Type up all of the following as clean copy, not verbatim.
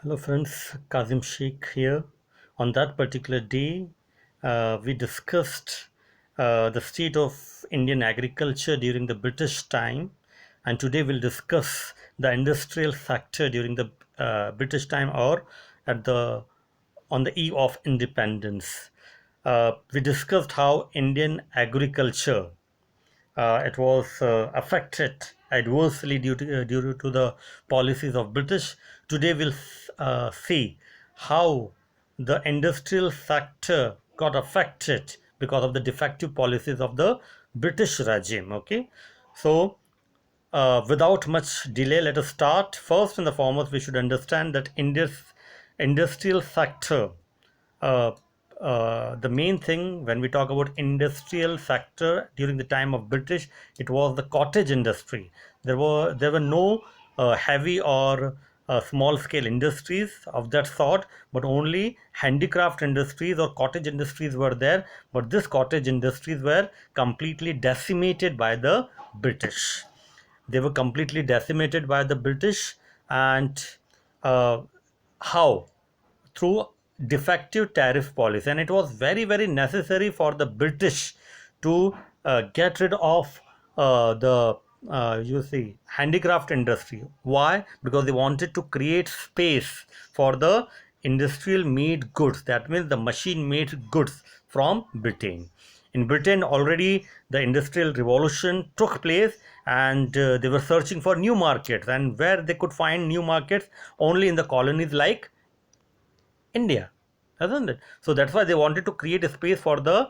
Hello friends, Kazim Sheikh here. On that particular day, we discussed the state of Indian agriculture during the British time, and today we'll discuss the industrial sector during the British time or at the on the eve of independence. We discussed how Indian agriculture it was affected adversely due to the policies of British. Today we'll see how the industrial sector got affected because of the defective policies of the British regime. Okay, so without much delay, let us start. First and the foremost, we should understand that India's industrial sector, uh, the main thing when we talk about industrial sector during the time of British, it was the cottage industry. There were no heavy or small scale industries of that sort, but only handicraft industries or cottage industries were there. But these cottage industries were completely decimated by the British. They were completely decimated by the British, and uh, how? Through defective tariff policy, and it was very necessary for the British to get rid of the you see handicraft industry. Why? Because they wanted to create space for the industrial made goods, that means the machine made goods from Britain. In Britain already the industrial revolution took place, and they were searching for new markets, and where they could find new markets? Only in the colonies like India, isn't it? So that's why they wanted to create a space for the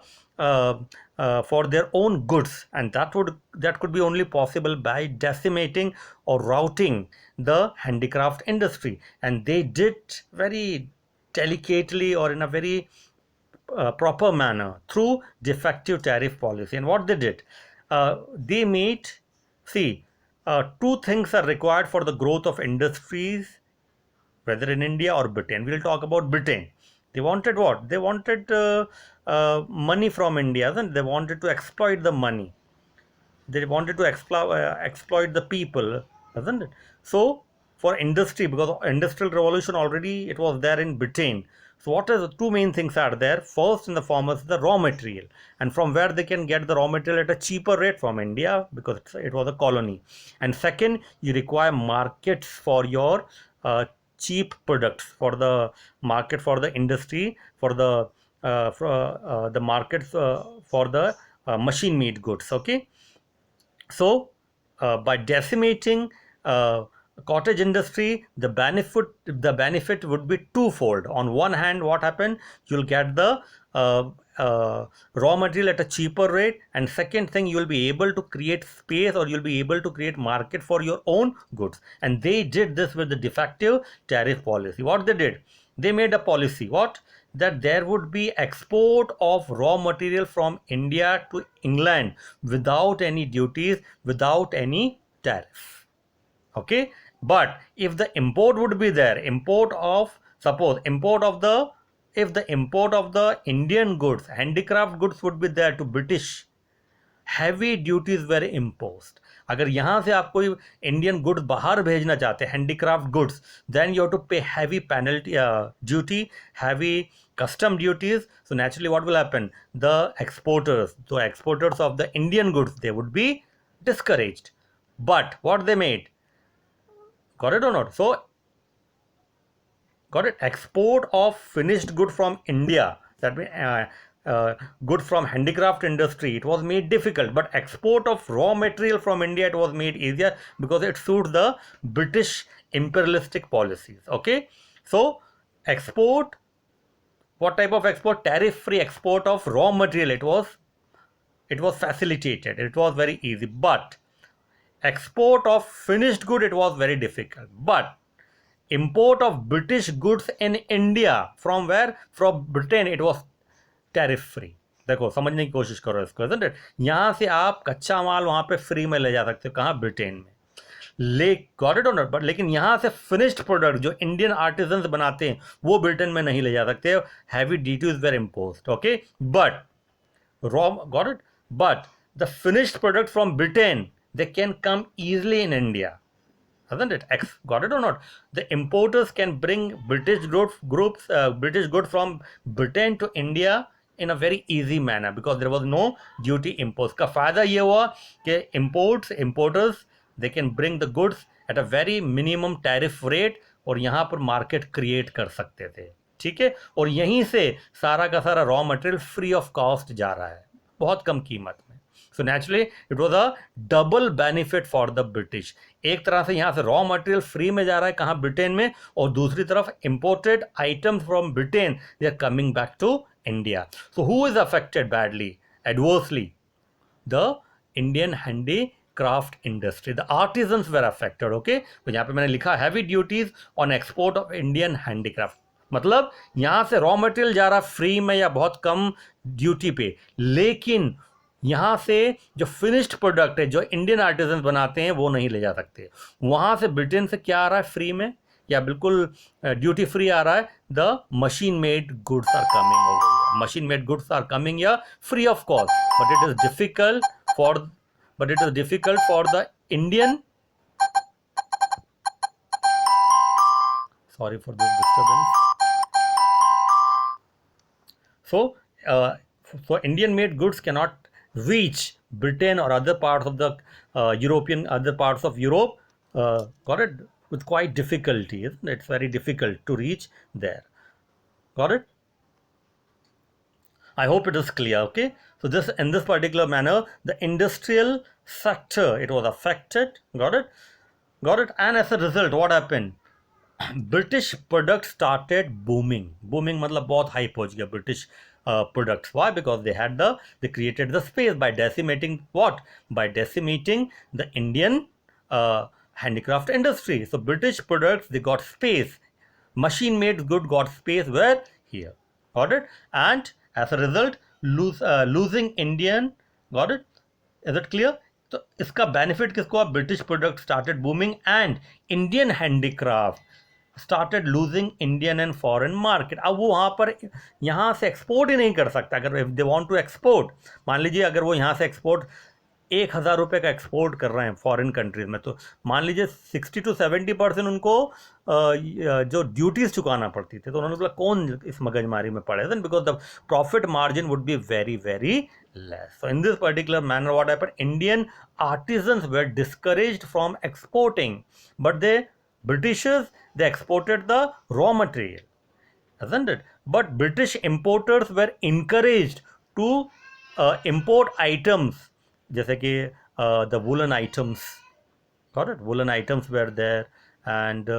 for their own goods, and that could be only possible by decimating or routing the handicraft industry, and they did very delicately or in a very proper manner through defective tariff policy. And what they did, they made, see, two things are required for the growth of industries, whether in India or Britain. We'll talk about Britain. They wanted what? They wanted money from India, and they wanted to exploit the money. They wanted to exploit the people, isn't it? So for industry, because industrial revolution already it was there in Britain. So what are the two main things are there? First and the foremost, the raw material, and from where they can get the raw material at a cheaper rate from India, because it was a colony. And second, you require markets for your cheap products, for the market, for the industry, for the markets for the machine made goods. Okay, so, by decimating cottage industry, the benefit would be twofold. On one hand, what happened? You'll get the raw material at a cheaper rate, and second thing, you will be able to create space, or you'll be able to create market for your own goods. And they did this with the defective tariff policy. What they did? They made a policy. What? That there would be export of raw material from India to England without any duties, without any tariff. Okay, but if the import would be there, import of, suppose import of the, if the import of the Indian goods, handicraft goods would be there to British, heavy duties were imposed. अगर यहाँ से आप कोई Indian goods बाहर भेजना चाहते हैं, handicraft goods, then you have to pay heavy penalty duty, heavy custom duties. So naturally what will happen? The exporters of the Indian goods, they would be discouraged. But what they made, got it or not? So got it, export of finished good from India, that means good from handicraft industry, it was made difficult. But export of raw material from India, it was made easier, because it suits the British imperialistic policies. Okay, so export, what type of export? Tariff free export of raw material, it was facilitated, it was very easy. But export of finished good, it was very difficult. But import of British goods in India, from where? From Britain, it was tariff free. देखो समझने की कोशिश करो इसको, isn't it? यहाँ से आप कच्चा माल वहाँ पे फ्री में ले जा सकते हो. कहाँ? ब्रिटेन में. ले गॉट इट और नॉट. बट लेकिन यहाँ से फिनिश्ड प्रोडक्ट जो इंडियन आर्टिजन्स बनाते हैं, वो ब्रिटेन में नहीं ले जा सकते. Heavy duties were imposed. Okay, but raw, got it, but the finished product from Britain, they can come easily in India, Isn't it? Got it or not? The importers can bring British goods from Britain to India in a very easy manner because there was no duty imposed. का फायदा ये हुआ कि importers they can bring the goods at a very minimum tariff rate और यहाँ पर market create कर सकते थे, ठीक है, और यहीं से सारा का सारा raw material free of cost जा रहा है बहुत कम कीमत में. सो naturally it was a double benefit for the British. एक तरह से यहाँ से रॉ मटेरियल फ्री में जा रहा है कहाँ, ब्रिटेन में, और दूसरी तरफ imported items from Britain they are coming back to India. So who is affected badly, adversely? The Indian handicraft industry, the artisans were affected. Okay, तो यहाँ पे मैंने लिखा heavy duties on export of Indian handicraft. मतलब यहाँ से raw material जा रहा फ्री में या बहुत कम ड्यूटी पे, लेकिन यहाँ से जो फिनिश्ड प्रोडक्ट है जो इंडियन आर्टिजन बनाते हैं वो नहीं ले जा सकते. वहाँ से ब्रिटेन से क्या आ रहा है फ्री में या बिल्कुल ड्यूटी फ्री आ रहा है? The machine made goods are coming over. Machine made goods are coming या free of cost, but it is difficult for the Indian. Sorry for this disturbance. So Indian made goods cannot reach Britain or other parts of the other parts of Europe, got it, with quite difficulty, isn't it? It's very difficult to reach there. Got it? I hope it is clear. Okay, so in this particular manner the industrial sector, it was affected. Got it, and as a result what happened? British products started booming. मतलब बहुत high पहुंच गया British products. Why? Because they created the space by decimating what? By decimating the Indian handicraft industry. So British products, they got space. Machine made good got space where? Here. Got it? And as a result losing Indian. Got it? Is it clear? तो इसका benefit किसको? British product started booming and Indian handicraft started losing Indian and foreign market. अब वो वहाँ पर यहाँ से export ही नहीं कर सकता. अगर if they want to export, मान लीजिए अगर वो यहाँ से एक्सपोर्ट 1,000 रुपये का एक्सपोर्ट कर रहे हैं फॉरेन कंट्रीज में, तो मान लीजिए 60 to 70% उनको जो ड्यूटीज़ चुकाना पड़ती थी. तो उन्होंने बोला कौन इस मगजमारी में पड़े, then because the profit margin would be very very less. So in this particular manner what happened? Indian artisans were discouraged from exporting, but Britishers, they exported the raw material, isn't it? But British importers were encouraged to import items जैसे कि the woolen items. Got it? Woolen items were there, and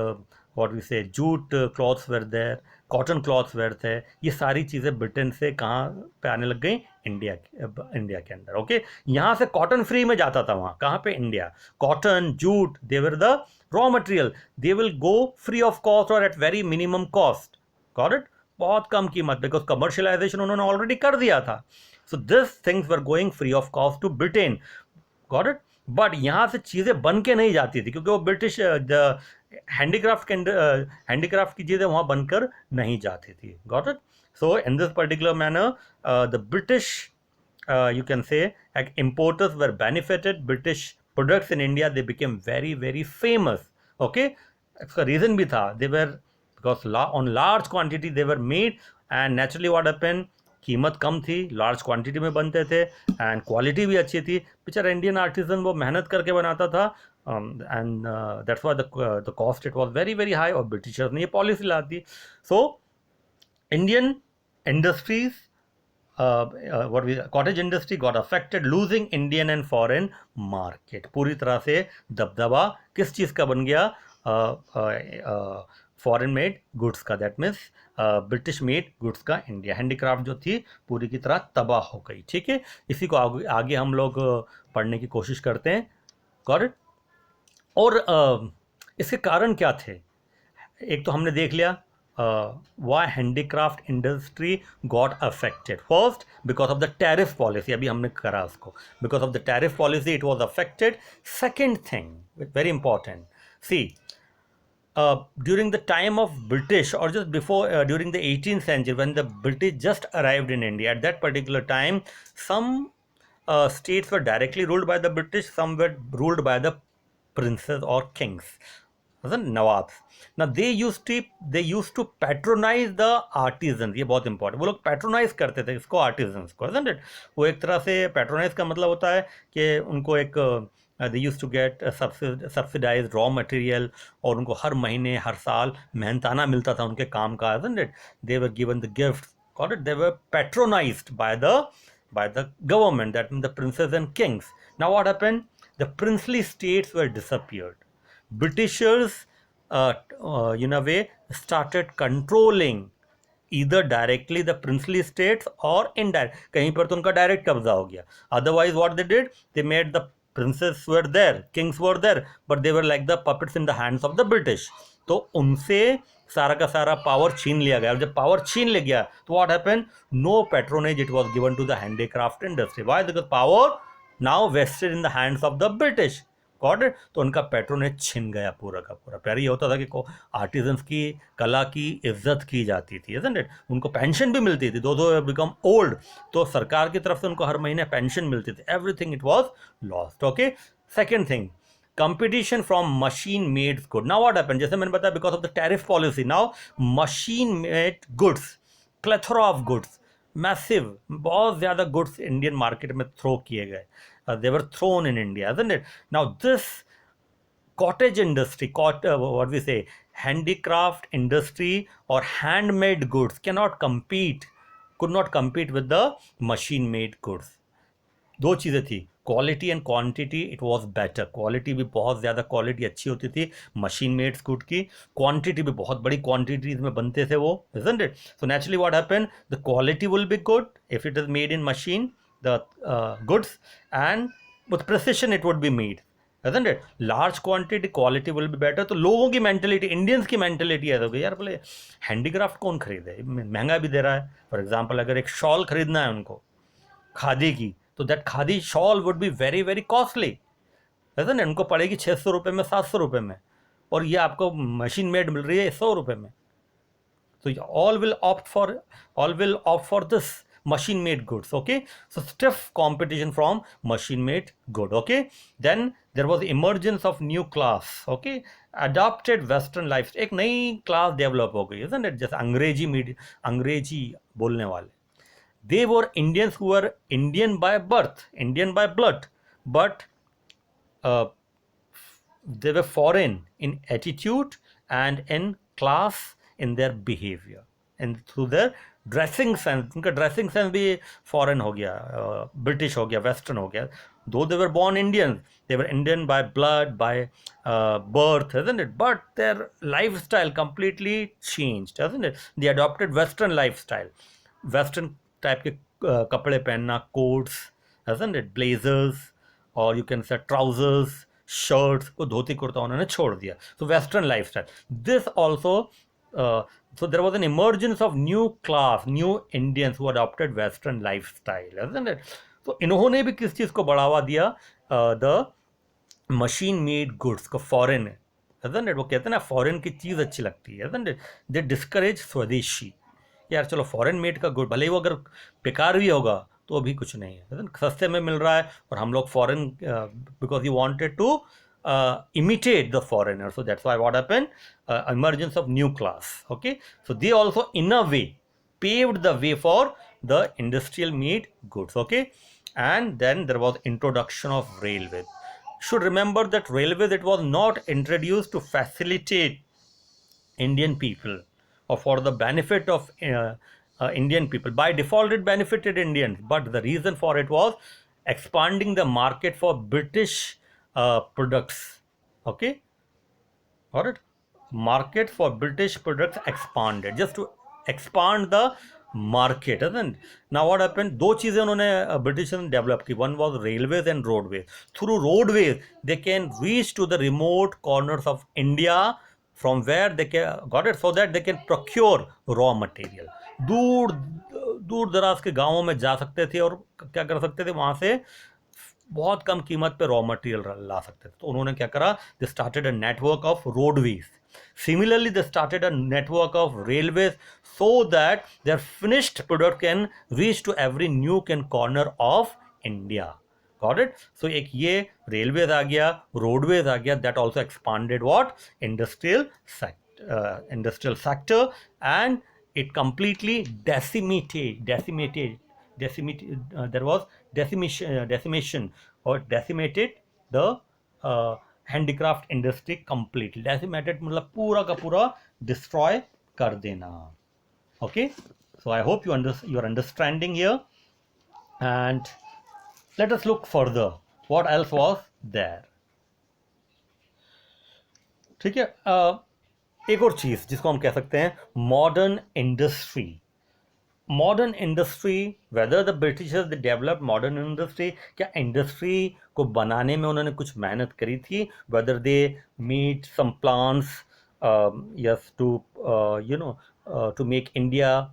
what we say, jute cloths were there, cotton cloths were थे. ये सारी चीज़ें Britain से कहाँ पे आने लग गई? इंडिया के अंदर. ओके, यहाँ से कॉटन फ्री में जाता था वहाँ, कहाँ पे? India. Cotton, jute, they were the raw material, they will go free of cost और at very minimum cost. Got it? बहुत कम कीमत, बिकॉज कमर्शियलाइजेशन उन्होंने ऑलरेडी कर दिया था. So this things were going free of cost to Britain. Got it? But यहाँ से चीज़ें बन के नहीं जाती थी क्योंकि वो ब्रिटिश हैंडीक्राफ्ट की चीज़ें वहाँ बनकर नहीं जाती थी. Got it? So in this particular manner the British you can say importers were benefited. British products in India, they became very very famous. Okay, इसका reason भी था, they were because on large quantity they were made, and naturally what happened, कीमत कम थी, large quantity में बनते थे, and quality भी अच्छी थी. बेचारा इंडियन आर्टिजन वो मेहनत करके बनाता था, and that's why the cost it was very very high, और ब्रिटिशर्स ने ये पॉलिसी ला दी. So Indian industries, cottage industry got affected, losing Indian and foreign market. पूरी तरह से दबदबा किस चीज़ का बन गया? फॉरेन मेड गुड्स का, that means British made goods का. इंडिया हैंडीक्राफ्ट जो थी पूरी की तरह तबाह हो गई. ठीक है, इसी को आगे हम लोग पढ़ने की कोशिश करते हैं. Got it? और इसके कारण क्या थे? एक तो हमने देख लिया why handicraft industry got affected. First, because of the tariff policy. अभी हमने करा उसको. Because of the tariff policy it was affected. Second thing, very important. See, during the time of British, or just before, during the 18th century, when the British just arrived in India, at that particular time, some states were directly ruled by the British, some were ruled by the princes or kings, the nawabs. Now they used to patronize the artisans. ये बहुत important, वो लोग patronise करते थे इसको, artisans को, isn't it? वो एक तरह से पैट्रोनाइज का मतलब होता है कि उनको एक they use to get subsidise raw material, और उनको हर महीने हर साल मेहनताना मिलता था उनके काम का, isn't it? They were given the gifts, got it? They were patronized by the government, that means the princes and kings. Now what happened? The princely states were disappeared. Britishers, in a way, started controlling either directly the princely states or indirect. कहीं पर तो उनका direct कब्जा हो गया. Otherwise, what they did, they made the princes were there, kings were there, but they were like the puppets in the hands of the British. तो उनसे सारा का सारा पावर छीन लिया गया. जब पावर छीन लिया गया तो what happened? No patronage it was given to the handicraft industry. Why? Because power now vested in the hands of the British. Got it? तो उनका पैट्रोनेज छिन गया पूरा का पूरा. प्यार ये होता था कि आर्टिजन्स की कला की इज्जत की जाती थी, isn't it? उनको पेंशन भी मिलती थी, दो बिकम ओल्ड, तो सरकार की तरफ से उनको हर महीने पेंशन मिलती थी. Everything it was lost. Okay. Second thing, competition from machine made good. Now what happened? जैसे मैंने बताया, because of the tariff policy, now machine made goods, plethora of goods, massive, बहुत ज़्यादा goods इंडियन मार्केट में throw किए गए. They were thrown in India, isn't it? Now this cottage industry, what we say, handicraft industry or handmade goods could not compete with the machine made goods. दो चीज़ें थी, quality and quantity. It was better. Quality भी बहुत ज़्यादा quality अच्छी होती थी machine made good की. क्वांटिटी भी बहुत बड़ी क्वांटिटीज में बनते थे वो, isn't it? So naturally what happened, the quality will be good if it is made in machine, the goods, and with precision it would be made, isn't it? Large quantity, quality will be better. तो लोगों की mentality, Indians की mentality ऐसा हो गई, यार बोले handicraft कौन खरीदे, महंगा भी दे रहा है. फॉर एग्जाम्पल अगर एक शॉल खरीदना है उनको खादी की, तो that khadi shawl would be very very costly, ऐसा ना, उनको पड़ेगी 600 रुपये में, 700 रुपये में, और ये आपको मशीन मेड मिल रही है 100 रुपये में. तो all will opt for this machine made goods. Okay, so stiff competition from machine made good. Okay, then there was emergence of new class. Okay, adopted western life, एक नई class develop हो गई, isn't it? जैसे अंग्रेजी बोलने वाले. They were Indians who were Indian by birth, Indian by blood, but they were foreign in attitude and in class, in their behavior, and through their dressing sense. उनका dressing sense भी foreign हो गया, British हो गया, western हो गया. Though they were born Indian, they were Indian by blood, by birth, isn't it? But their lifestyle completely changed, isn't it? They adopted western lifestyle, western type के कपड़े पहनना, कोट्स, isn't it? ब्लेजर्स, और you can say trousers, shirts को धोती कुर्ता उन्होंने छोड़ दिया. सो western lifestyle. This also, so there was an emergence of new class, new Indians who adopted western lifestyle, isn't it? So इन्होंने भी किस चीज़ को बढ़ावा दिया, the machine made goods को, foreign, isn't it? वो कहते हैं ना foreign की चीज़ अच्छी लगती है, isn't it? They discourage स्वदेशी. यार चलो फॉरेन मेड का गुड, भले ही वो अगर बेकार भी होगा तो भी कुछ नहीं है, सस्ते में मिल रहा है, और हम लोग foreign, because you wanted to imitate the foreigner. So that's why what happened, emergence of new class. Okay, so they also in a way paved the way for the industrial made goods. Okay, and then there was introduction of railway. Should remember that railways, it was not introduced to facilitate Indian people or for the benefit of Indian people. By default it benefited Indians, but the reason for it was expanding the market for British products. Okay, all right, market for British products expanded, just to expand the market, isn't it? Now what happened, दो चीज़ें उन्होंने British ने develop की. One was railways and roadways. Through roadways they can reach to the remote corners of India, from where they can got it, so that they can procure raw material. दूर दूर दराज के गांवों में जा सकते थे और क्या कर सकते थे, वहाँ से बहुत कम कीमत पे रॉ मटेरियल ला सकते थे. तो उन्होंने क्या करा, they started a network of roadways. Similarly, they started a network of railways so that their finished product can reach to every nook and corner of India. Got it. So एक ये railways आ गया, roadways आ गया, that also expanded what industrial sector, and it completely there was decimation or decimated the handicraft industry completely. Decimated मतलब पूरा का पूरा destroy कर देना. Okay, so I hope you are understanding here, and let us look further what else was there. ठीक है. एक और चीज जिसको हम कह सकते हैं modern industry. Modern industry, whether the Britishers they develop modern industry, क्या इंडस्ट्री को बनाने में उन्होंने कुछ मेहनत करी थी? Whether they made some plans yes to to make India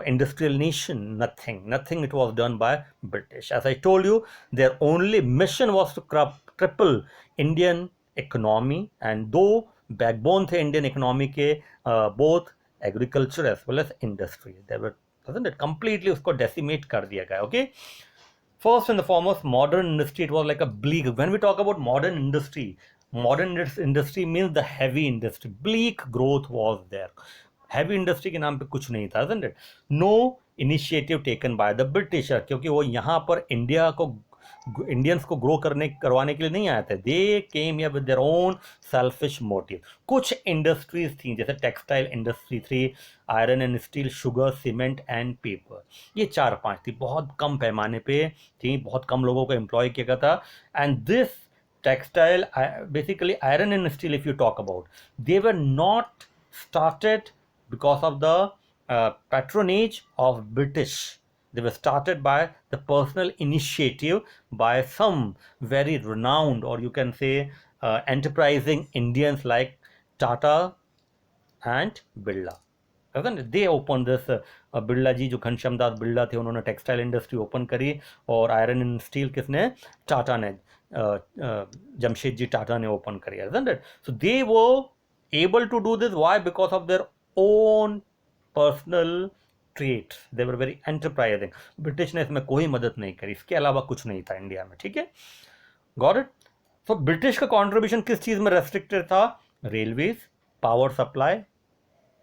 industrial nation? Nothing it was done by British. As I told you, their only mission was to cripple Indian economy, and though backbone थे Indian economy के both agriculture as well as industry, they were, wasn't it, completely उसको decimate कर दिया गया. Okay, first and the foremost, modern industry, it was like a bleak. When we talk about modern industry means the heavy industry. Bleak growth was there. Heavy industry के नाम पे कुछ नहीं था, isn't it? No initiative taken by the Britisher, क्योंकि वो यहाँ पर इंडियंस को ग्रो करवाने के लिए नहीं आए थे. They came here with their own selfish motive. कुछ इंडस्ट्रीज थी जैसे टेक्सटाइल इंडस्ट्री थी, iron and steel, sugar, cement and paper. ये 4-5 थी, बहुत कम पैमाने पे थी, बहुत कम लोगों को एम्प्लॉय किया गया था. And this textile, basically iron and steel, if you talk about, they were not started because of the patronage of British. They were started by the personal initiative by some very renowned, or you can say enterprising Indians like Tata and Birla. They opened this. Birla ji, जो घनश्याम दास बिरला थे, उन्होंने textile industry open करी. और iron and steel किसने? टाटा ने, जमशेदजी टाटा ने open करी. So they वो able to do this. Why? Because of their own personal trait. They were very enterprising. British ने इसमें कोई मदद नहीं करी, इसके अलावा कुछ नहीं था इंडिया में. ठीक है, गॉट इट. सो ब्रिटिश का कॉन्ट्रीब्यूशन किस चीज में रेस्ट्रिक्टेड था? Railways, power supply.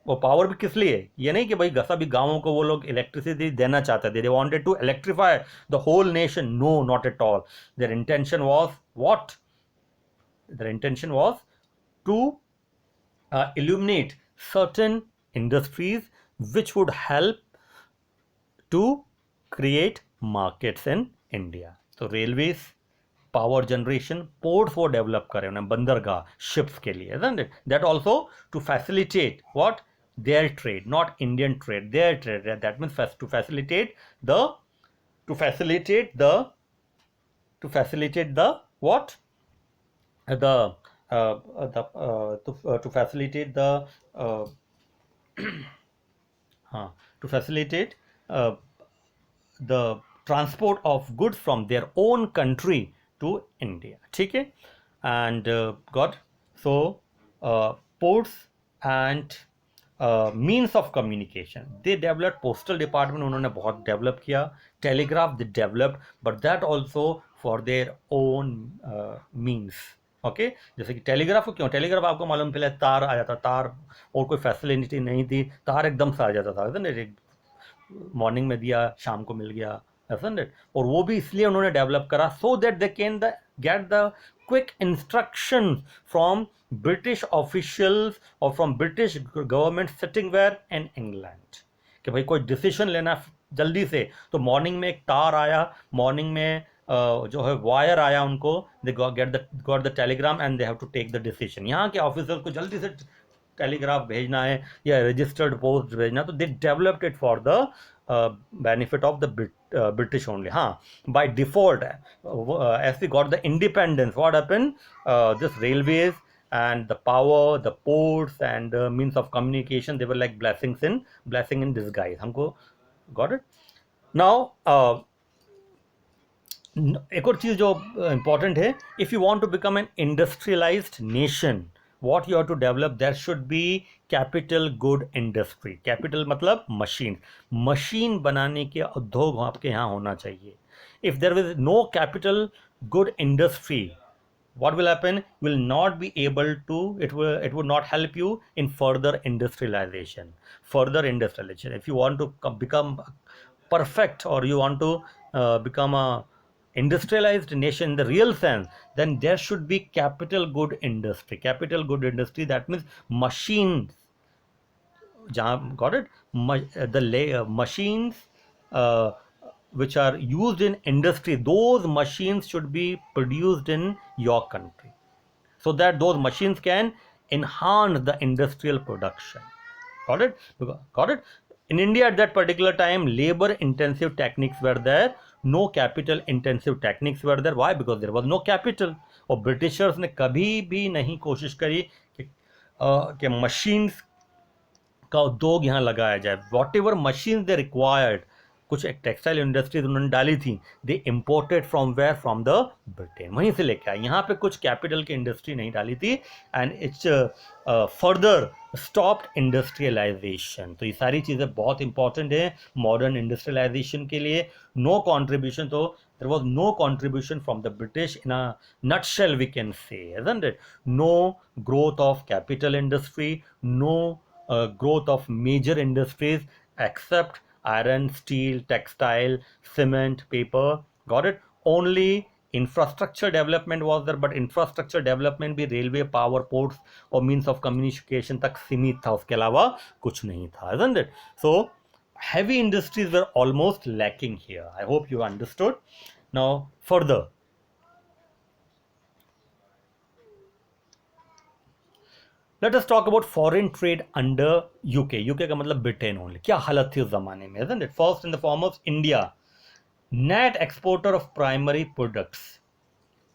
वो पावर भी किस लिए? ये नहीं कि भाई सभी गांवों को वो लोग इलेक्ट्रिसिटी देना चाहते थे. They wanted to electrify the whole nation. No, not at all. Their intention was what? Their intention was to illuminate certain industries which would help to create markets in India. So railways, power generation, ports वो develop करे उन्हें, बंदरगाह, ships के लिए, isn't it? That also to facilitate what? Their trade, not Indian trade, their trade. That means to facilitate the what? To facilitate the to facilitate the transport of goods from their own country to India. ठीक है, and got so ports and means of communication. They developed postal department, उन्होंने बहुत develop किया. Telegraph they developed, but that also for their own means. Okay, जैसे कि telegraph को क्यों? Telegraph आपको मालूम, पहले तार आ जाता, तार और कोई फैसिलिटी नहीं थी, तार एकदम से आ जाता था, मॉर्निंग में दिया, शाम को मिल गया, और वो भी इसलिए उन्होंने डेवलप करा, so that they can get the quick instruction from British officials और from British government sitting where in England, कि भाई कोई डिसीजन लेना जल्दी से. तो मॉर्निंग में एक तार आया, मॉर्निंग में जो है वायर आया उनको, they got the telegram and they have to take the decision. यहाँ के ऑफिसर को जल्दी से टेलीग्राफ भेजना है या रजिस्टर्ड पोस्ट भेजना, तो they developed it for the benefit of the British only. By default, as we got the independence, what happened? This railways and the power, the ports and means of communication, they were like blessing in disguise. हमको got it? Now एक और चीज जो important है, if you want to become an industrialized nation, what you have to develop, there should be capital good industry. capital मतलब machine बनाने के उद्योग आपके यहाँ होना चाहिए. If there is no capital good industry, what will happen? Will not be able to, it would not help you in further industrialization. If you want to become perfect, or you want to become a industrialized nation in the real sense, then there should be capital good industry. Capital good industry, that means machines. Got it? Machines uh, which are used in industry, those machines should be produced in your country, so that those machines can enhance the industrial production. Got it? Got it? In India at that particular time, labor intensive techniques were there, no capital intensive techniques were there. Why? Because there was no capital. और Britishers ने कभी भी नहीं कोशिश करी कि machines का उद्योग यहाँ लगाया जाए. Whatever machine they required, कुछ एक टेक्सटाइल इंडस्ट्रीज उन्होंने डाली थी, they imported from where, from the Britain, वहीं से लेके आए. यहाँ पे कुछ कैपिटल की इंडस्ट्री नहीं डाली थी, and it's further stopped industrialisation. तो ये सारी चीज़ें बहुत इंपॉर्टेंट है मॉडर्न इंडस्ट्रियलाइजेशन के लिए. नो कॉन्ट्रीब्यूशन, तो there was no contribution from the British. In a nutshell we can say, isn't it? No growth of capital industry, no growth of major industries except iron, steel, textile, cement, paper. Got it? Only infrastructure development was there, but infrastructure development भी railway, power, ports और means of communication तक सीमित था, उसके अलावा कुछ नहीं था, isn't it? So heavy industries were almost lacking here. I hope you understood. Now further, let us talk about foreign trade under UK. UK का मतलब ब्रिटेन ओनली. क्या हालत थी उस जमाने में, isn't it? First and the foremost, India, net exporter of primary products.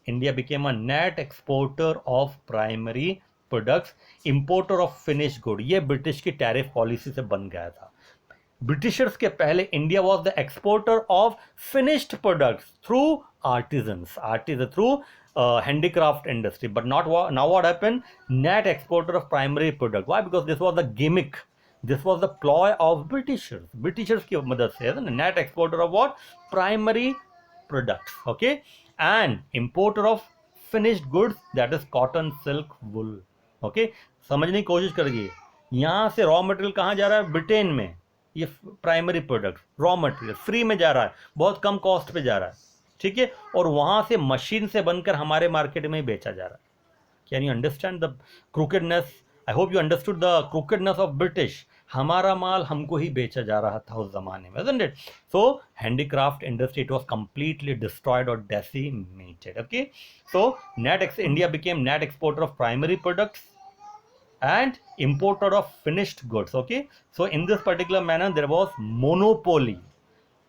India became a net exporter of primary products, importer of finished good. ये British की टैरिफ पॉलिसी से बन गया था. ब्रिटिशर्स के पहले India was the exporter of finished products through artisans, through handicraft industry, but not now what happened, net exporter of primary product. Why? Because this was the gimmick, this was the ploy of Britishers की मदद से net exporter of what, primary products. Okay, and importer of finished goods, that is cotton, silk, wool. Okay, समझने की कोशिश करिए, यहाँ से raw material कहाँ जा रहा है, ब्रिटेन में. ये primary product raw material free में जा रहा है, बहुत कम कॉस्ट पे जा रहा है, ठीक है, और वहां से मशीन से बनकर हमारे मार्केट में बेचा जा रहा है. Can you understand the crookedness? I hope you understood the crookedness of British. हमारा माल हमको ही बेचा जा रहा था उस जमाने में, isn't it? So handicraft industry, it was completely destroyed or decimated. Okay, so India became net exporter of primary products and importer of finished goods. Okay, so in this particular manner there was monopoly.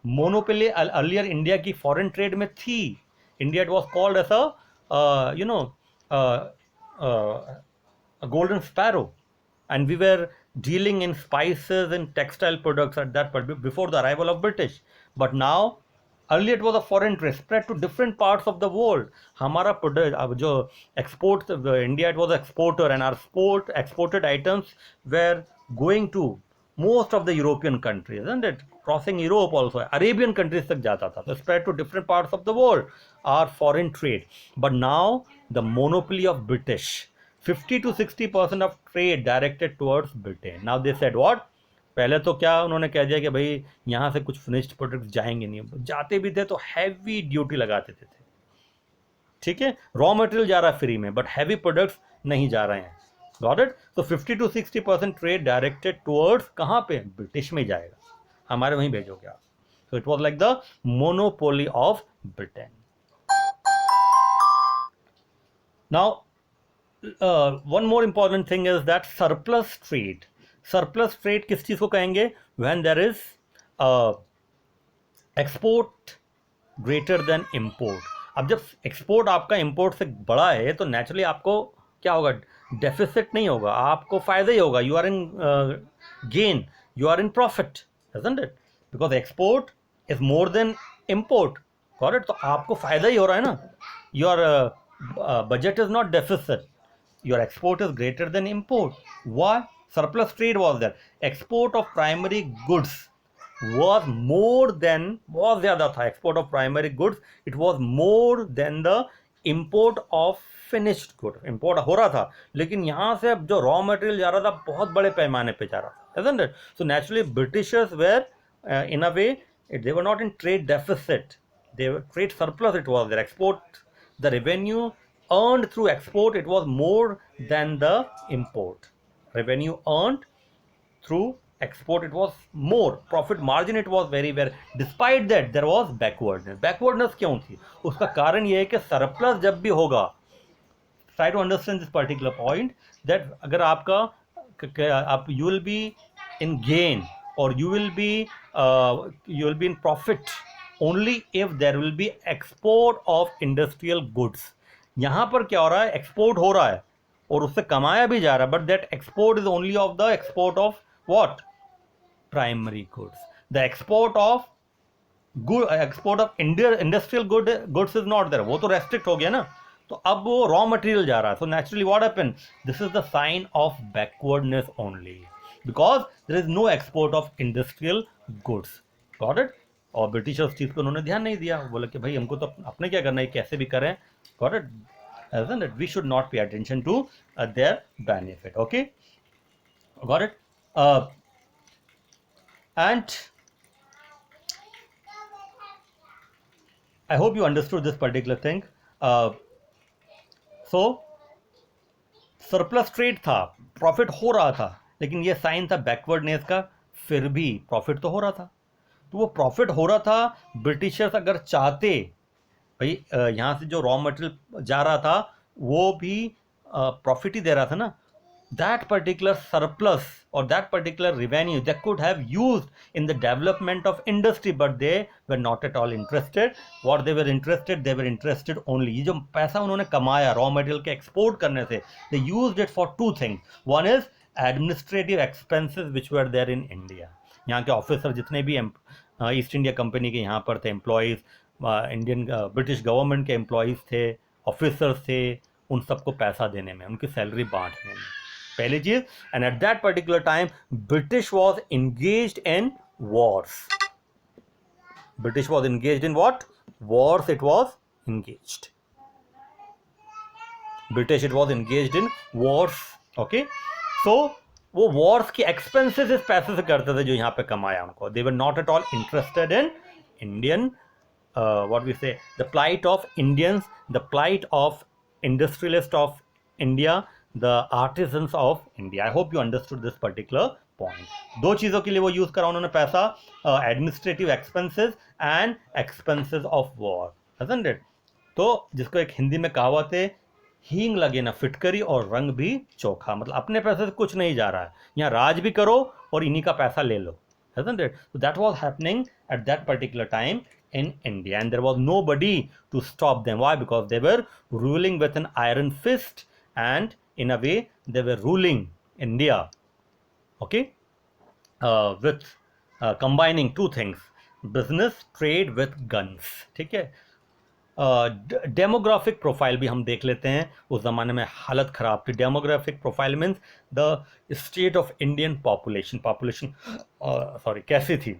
Earlier India की foreign trade में थी. India it was called as a golden sparrow, and we were dealing in spices and textile products at that point before the arrival of British. But now, earlier it was a foreign trade spread to different parts of the world. हमारा product जो export, India it was an exporter, and our exported items were going to most of the European countries, isn't it? Crossing Europe also, Arabian countries तक जाता था, so spread to different parts of the world, our foreign trade. But now the monopoly of British, 50 to 60% of trade directed towards Britain. Now they said what? पहले तो क्या उन्होंने कह दिया कि भाई यहाँ से कुछ फिनिश्ड प्रोडक्ट्स जाएंगे नहीं, जाते भी थे तो हैवी ड्यूटी लगाते थे. ठीक है, रॉ मटेरियल जा रहा है फ्री में, बट हैवी प्रोडक्ट्स नहीं जा रहे हैं. Got it? So 50 to 60% trade directed towards कहाँ पे? ब्रिटिश में जाएगा, हमारे वहीं भेजोगे आप. So it was like the monopoly of Britain. Now, one more important thing is that surplus trade. Surplus trade किस चीज को कहेंगे? When there is export greater than import. अब जब एक्सपोर्ट आपका इंपोर्ट से बड़ा है तो नेचुरली आपको क्या होगा? डेफिसिट नहीं होगा, आपको फायदा ही होगा. You are in gain, you are in profit, isn't it? Because export is more than import. Got it? तो आपको फायदा ही हो रहा है ना. Your budget is not deficit. Your export is greater than import. Why? Surplus trade was there. Export of primary goods was more than, बहुत ज़्यादा था export of primary goods, it was more than the import of finished good. import हो रहा था, लेकिन यहाँ से जो raw material जा रहा था बहुत बड़े पैमाने पे जा रहा था, isn't it? So naturally Britishers were in a way, they were not in trade deficit, they were trade surplus. It was their export, the revenue earned through export, it was more than the import. Revenue earned through export, it was more, profit margin it was very. Despite that there was backwardness क्यों थी? उसका कारण ये है कि surplus जब भी होगा, try to understand this particular point, that अगर आपका आप you will be in gain or you will be in profit only if there will be export of industrial goods. यहाँ पर क्या हो रहा है, एक्सपोर्ट हो रहा है और उससे कमाया भी जा रहा है, but that export is only of the export of what, primary goods. The export of industrial goods is not there, वो तो रेस्ट्रिक्ट हो गया ना, तो अब वो रॉ मटेरियल जा रहा है. So naturally what happen, this is the sign of backwardness only, because there is no export of industrial goods. Got it? और ब्रिटिशर्स चीज को उन्होंने ध्यान नहीं दिया, बोला कि भाई हमको तो अपने क्या करना है, कैसे भी करें. Got it? Isn't it? We should not pay attention to their benefit. Okay, got it? And I hope you understood this particular thing. So surplus trade था, प्रॉफिट हो रहा था, लेकिन ये साइन था बैकवर्डनेस का, फिर भी प्रॉफिट तो हो रहा था. तो वो प्रॉफिट हो रहा था, ब्रिटिशर्स अगर चाहते, भाई यहाँ से जो रॉ मटेरियल जा रहा था वो भी प्रॉफिट ही दे रहा था ना, दैट पर्टिकुलर सरप्लस और that particular revenue they could have used in the development of industry, but they were not at all interested. What they were interested only, ये जो पैसा उन्होंने कमाया रॉ मटेरियल के एक्सपोर्ट करने से, they used it for two things. One is administrative expenses which were there in India. यहाँ के ऑफिसर जितने भी ईस्ट इंडिया कंपनी के यहाँ पर थे एम्प्लॉयज़, इंडियन ब्रिटिश गवर्नमेंट के एम्प्लॉयज़ थे, ऑफिसर्स थे, उन सबको पैसा देने में, उनकी सैलरी बांटने में, पहली चीज. And at that particular time British was engaged in wars. British was engaged in what? Wars. It was engaged, British it was engaged in wars. Okay, so वो वॉर्स की एक्सपेंसेस इस पैसे से करते थे जो यहाँ पे कमाया उनको. They were not at all interested in Indian what we say, the plight of Indians, the plight of industrialists of India, the artisans of India. I hope you understood this particular point. दो चीज़ों के लिए वो use करा उन्होंने पैसा, administrative expenses and expenses of war, isn't it? तो जिसको एक हिंदी में कहावत है, हींग लगे ना फिटकरी और रंग भी चोखा, मतलब अपने पैसे से कुछ नहीं जा रहा है, यहाँ राज भी करो और इन्हीं का पैसा ले लो, isn't it? So that was happening at that particular time in India, and there was nobody to stop them. Why? Because they were ruling with an iron fist, and in a way they were ruling India, okay, with combining two things, business, trade with guns. ठीक है. Demographic profile भी हम देख लेते हैं. उस ज़माने में हालत ख़राब थी. Demographic profile means the state of Indian population sorry कैसी थी.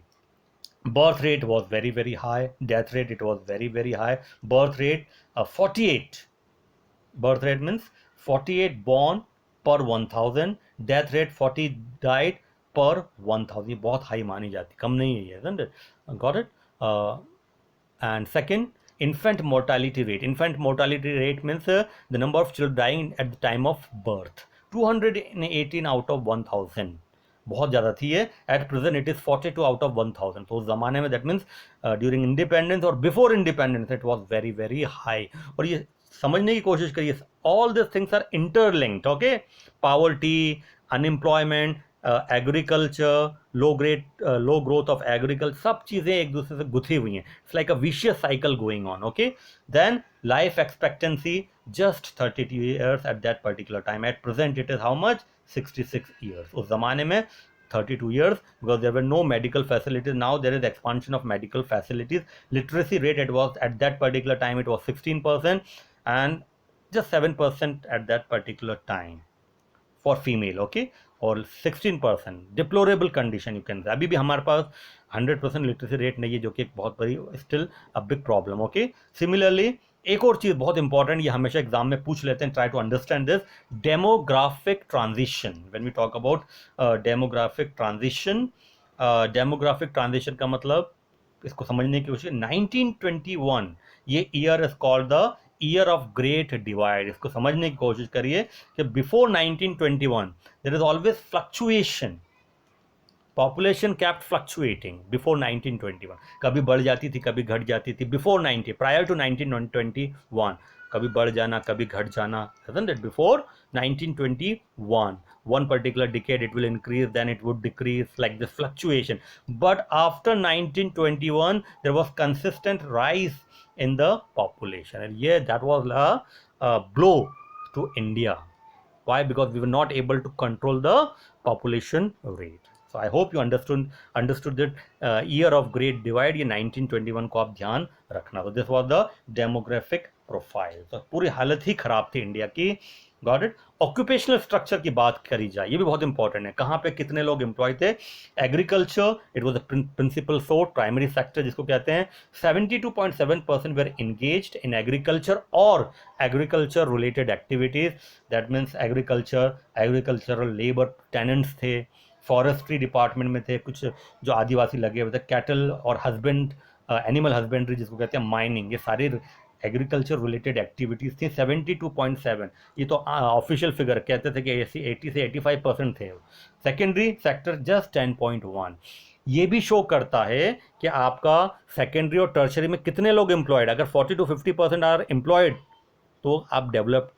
birth rate was very high, death rate it was very high. Birth rate 48, birth rate means 48 born per 1000, death rate 40 died per 1000. ये बहुत high मानी जाती, कम नहीं है ये, isn't it? Got it? And second, infant mortality rate means the number of children dying at the time of birth, 218 out of 1000, बहुत ज़्यादा थी ये. At present it is 42 out of 1000. तो उस ज़माने में दैट मीन्स ड्यूरिंग इंडिपेंडेंस और before independence it was very high. और ये समझने की कोशिश करिए, all this things are interlinked. Okay, poverty, unemployment, agriculture, low growth of agriculture, सब चीज़ें एक दूसरे से गुथी हुई हैं. It's like a vicious cycle going on. Okay, then life expectancy just 32 years at that particular time. At present it is how much? 66 years. उस ज़माने में 32 years, because there were no medical facilities. Now there is expansion of medical facilities. Literacy rate, it was at that particular time it was 16% and just 7% at that particular time for female. Okay, और 16% deplorable condition you can, अभी भी हमारे पास 100% literacy rate नहीं है, जो कि एक बहुत बड़ी still a big problem. Okay, similarly एक और चीज बहुत इंपॉर्टेंट, ये हमेशा एग्जाम में पूछ लेते हैं, try to understand this, demographic transition. When we talk about demographic transition, demographic transition का मतलब, इसको समझने की कोशिश, 1921 ये year is called the year of great divide. इसको समझने की कोशिश करिए कि before 1921 there is always fluctuation, population kept fluctuating before 1921, कभी बढ़ जाती थी कभी घट जाती थी, बिफोर 90, प्रायर टू 1921, कभी बढ़ जाना कभी घट जाना, isn't it? Before 1921, one particular decade it will increase, then it would decrease, like this fluctuation. But after 1921 there was consistent rise in the population, and yeah, that was a blow to India. Why? Because we were not able to control the population rate. So I hope you understood that year of great divide, ये 1921 को आप ध्यान रखना। तो this was the demographic profile. तो पूरी हालत ही खराब थी इंडिया की। Got it. ऑक्यूपेशनल स्ट्रक्चर की बात करी जाए, ये भी बहुत इंपॉर्टेंट है, कहाँ पे कितने लोग एम्प्लॉय थे। Agriculture it was the principal source, primary sector जिसको कहते हैं। 72.7% वेर एंगेज्ड इन एग्रीकल्चर और agriculture related activities, that means agricultural labour tenants थे, फॉरेस्ट्री डिपार्टमेंट में थे कुछ जो आदिवासी लगे हुए थे, कैटल और हस्बेंड, एनिमल हस्बेंड्री जिसको कहते हैं, माइनिंग, ये सारी एग्रीकल्चर रिलेटेड एक्टिविटीज़ थी। 72.7, ये तो ऑफिशियल फिगर कहते थे कि 80 से 85% थे। Secondary sector just 10.1। ये भी शो करता है कि आपका सेकेंडरी और टर्शरी में कितने लोग एम्प्लॉयड। अगर 40 to 50% आर एम्प्लॉयड तो आप developed,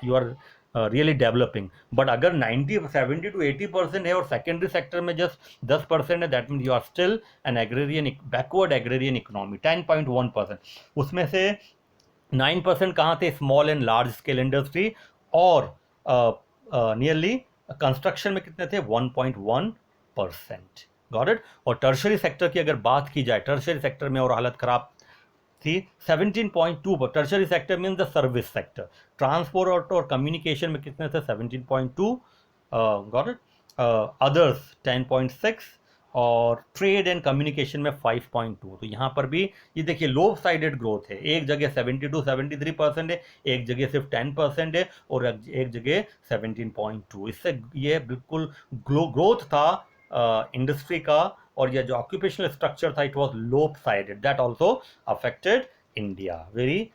you are really developing. But अगर 70 to 80% है और सेकेंडरी सेक्टर में जस्ट 10% है, that mean you are still an agrarian, backward agrarian economy. 10.1%, उसमें से 9% कहाँ थे, small and large scale industry, और नियरली कंस्ट्रक्शन में कितने थे, 1.1%। Got it. और टर्शरी सेक्टर की अगर बात की जाए, टर्शरी सेक्टर में और हालत खराब थी। 17.2 पर tertiary sector mean the service sector. Transport और कम्युनिकेशन में कितने थे, 17.2। Got it. अदर्स 10.6 और ट्रेड एंड कम्युनिकेशन में 5.2। तो यहाँ पर भी ये देखिए लो साइडेड ग्रोथ है, एक जगह 72-73% है, एक जगह सिर्फ 10% है, और एक जगह 17.2। इससे ये बिल्कुल ग्रोथ था इंडस्ट्री का, और ये जो ऑक्यूपेशनल स्ट्रक्चर था it was lopsided, that also affected India very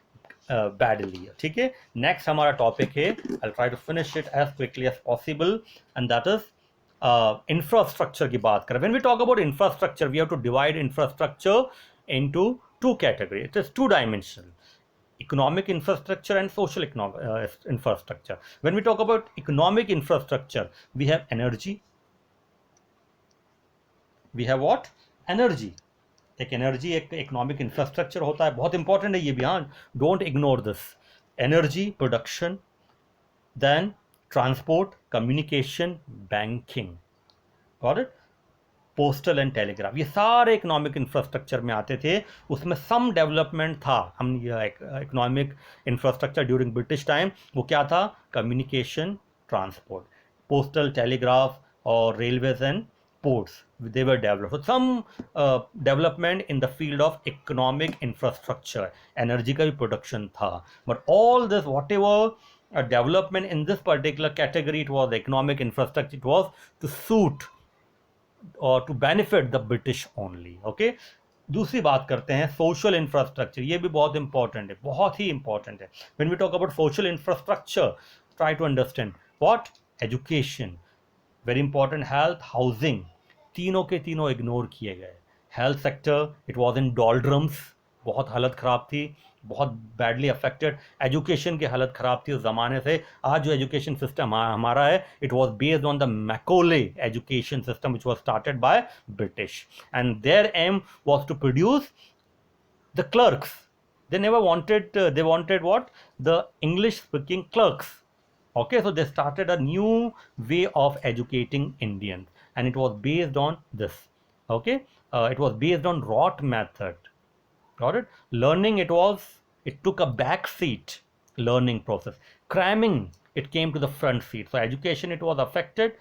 badly. ठीक है, नेक्स्ट हमारा टॉपिक है, I try to finish it as quickly as possible, and that is infrastructure की बात करें। When we talk about infrastructure we have to divide infrastructure into two category, it is two dimensional, economic infrastructure and social infrastructure. When we talk about economic infrastructure, we have energy, we have what, energy। एक energy एक economic infrastructure होता है, बहुत important है ये भी, हाँ, don't ignore this. Energy, production, then transport, communication, banking, got it, postal and telegraph, ये सारे इकोनॉमिक इंफ्रास्ट्रक्चर में आते थे। उसमें सम डेवलपमेंट था, हम economic infrastructure during British time, वो क्या था, कम्युनिकेशन, ट्रांसपोर्ट, पोस्टल, टेलीग्राफ और railways and ports, they were developed. So some development in the field of economic infrastructure, energy का भी production था, but all this whatever development in this particular category, it was economic infrastructure, it was to suit or to benefit the British only. Okay, दूसरी बात करते हैं social infrastructure, ये भी बहुत इंपॉर्टेंट है, बहुत ही इंपॉर्टेंट है। When we talk about social infrastructure, try to understand what, education very important, health, housing, तीनों के तीनों इग्नोर किए गए। Health sector it was in doldrums, बहुत हालत ख़राब थी, बहुत बैडली अफेक्टेड। एजुकेशन की हालत ख़राब थी उस ज़माने से। आज जो एजुकेशन सिस्टम हमारा है, it was based on the Macaulay education system which was started by British, and their aim was to produce the clerks. They never wanted, they wanted what? The English speaking clerks. Okay, so they started a new way of educating Indians, and it was based on this. Okay, it was based on rote method. Got it? Learning, it took a back seat, learning process. Cramming, it came to the front seat. So education it was affected,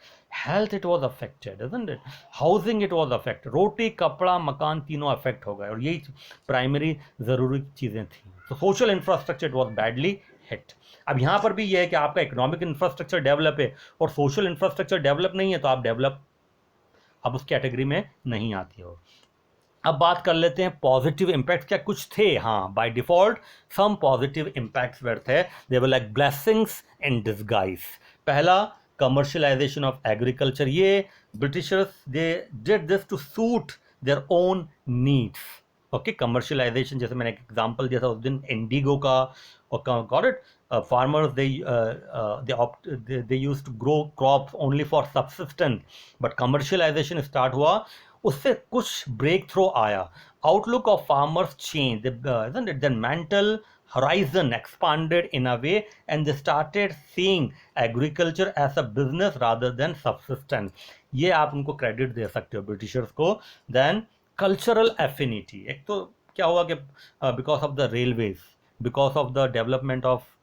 health it was affected, isn't it? Housing it was affected, रोटी कपड़ा मकान तीनों affect हो गए और यही primary ज़रूरी चीज़ें थी. So social infrastructure it was badly hit. अब यहाँ पर भी यह है कि आपका इकोनॉमिक इंफ्रास्ट्रक्चर डेवलप है और सोशल इंफ्रास्ट्रक्चर डेवलप नहीं है, तो आप डेवलप अब उस कैटेगरी में नहीं आती हो. अब बात कर लेते हैं पॉजिटिव इम्पैक्ट. क्या कुछ थे? हाँ, by default some positive impacts were थे. They were like blessings in disguise. पहला, कमर्शियलाइजेशन ऑफ एग्रीकल्चर. ये Britishers they did this to suit their own needs. Okay, commercialisation, जैसे मैंने एक एग्जांपल दिया था उस दिन इंडिगो का, और got it. Farmers they used to grow crops only for subsistence, but commercialization start हुआ, उससे कुछ ब्रेक थ्रू आया. Outlook of farmers change, isn't it? Their mental horizon expanded in a way and they started seeing agriculture as a business rather than subsistence. ये आप उनको credit दे सकते हो Britishers को. Then cultural affinity. एक तो क्या हुआ कि because of the railways, because of the development of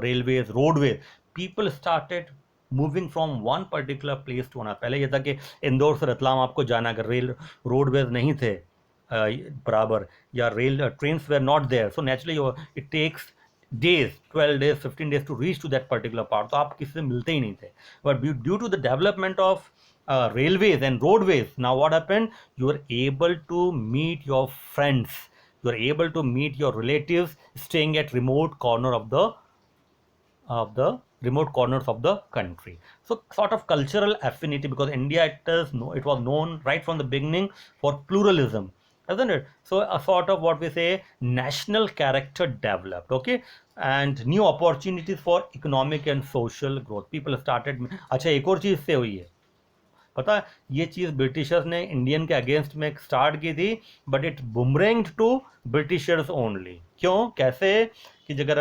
railways, roadways, people started moving from one particular place to another. पहले ये था कि इंदौर से रतलाम आपको जाना, अगर रेल रोडवेज नहीं थे बराबर, या rail trains were not there, so naturally it takes days, 12 days, 15 days to reach to that particular part. तो आप किसी से मिलते ही नहीं थे. But due to the development of railways and roadways, now what happened? You are able to meet your friends, you are able to meet your relatives staying at remote corner of the remote corners of the country. So sort of cultural affinity, because India it was known right from the beginning for pluralism, isn't it? So a sort of what we say national character developed. Okay, and new opportunities for economic and social growth. People started. अच्छा, एक और चीज़ से हुई है पता है, ये चीज़ ब्रिटिशर्स ने इंडियन के अगेंस्ट में स्टार्ट की थी, but it boomerang to Britishers only. क्यों, कैसे? कि अगर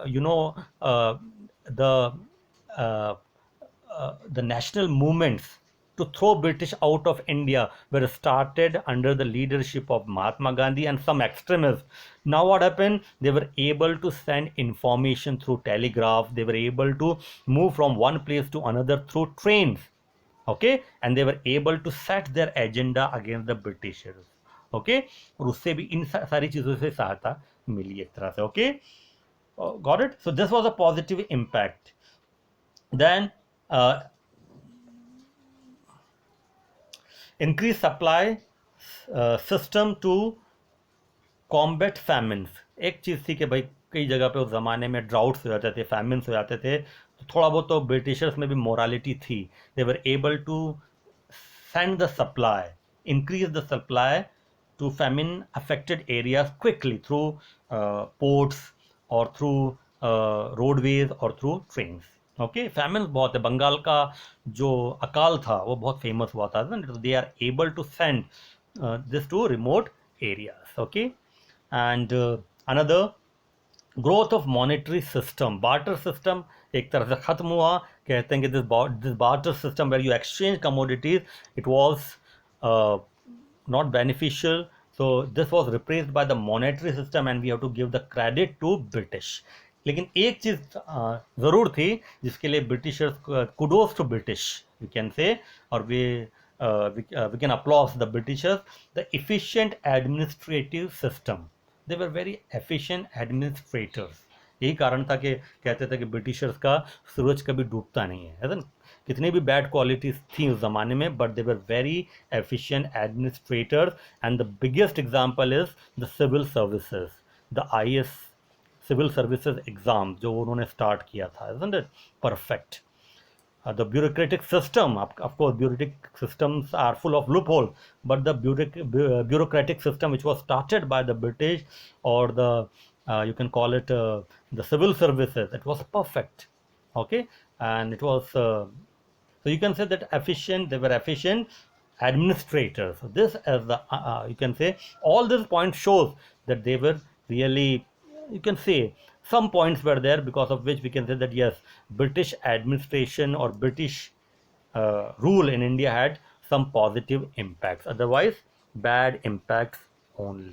you know the national movements to throw British out of India were started under the leadership of Mahatma Gandhi and some extremists. Now what happened? They were able to send information through telegraph. They were able to move from one place to another through trains. Okay, and they were able to set their agenda against the Britishers. Okay, और उससे भी इन सारी चीज़ों से सहायता मिली एक तरह से. Okay, got it? So this was a positive impact. Then increase supply system to combat famines. एक चीज़ थी कि भाई कई जगह पे उस ज़माने में ड्राउट्स हो जाते थे, फैमिन्स हो जाते थे, तो थोड़ा बहुत तो ब्रिटिशर्स में भी मोरालिटी थी. They were able to send the supply, increase the supply to famine affected areas quickly through ports और थ्रू रोडवेज और थ्रू ट्रेन्स. ओके, फैमिन बहुत है. बंगाल का जो अकाल था वो बहुत फेमस हुआ था. They are able to send this to remote areas. Okay, and another growth of monetary system. Barter system एक तरह से ख़त्म हुआ. कहते हैं कि this barter system where you exchange commodities, it was not beneficial. So this was replaced by the monetary system and we have to give the credit to British. लेकिन एक चीज़ ज़रूर थी जिसके लिए Britishers, kudos to British we can say, और we can applaud the Britishers, the efficient administrative system. They were very efficient administrators. यही कारण था कि कहते थे कि ब्रिटिशर्स का सूरज कभी डूबता नहीं है. ऐसा कितनी भी बैड क्वालिटीज़ थी उस ज़माने में, but they were very efficient administrators. And the biggest example is the civil services, the IAS civil services exam जो उन्होंने स्टार्ट किया था. isn't it perfect? The bureaucratic system, of course bureaucratic systems are full of loopholes, but the bureaucratic system which was started by the British, or the you can call it the civil services, it was perfect. Okay, and it was so you can say that efficient, they were efficient administrators. So this as the you can say all these points shows that they were really, you can say some points were there because of which we can say that yes, British administration or British rule in India had some positive impacts, otherwise bad impacts only.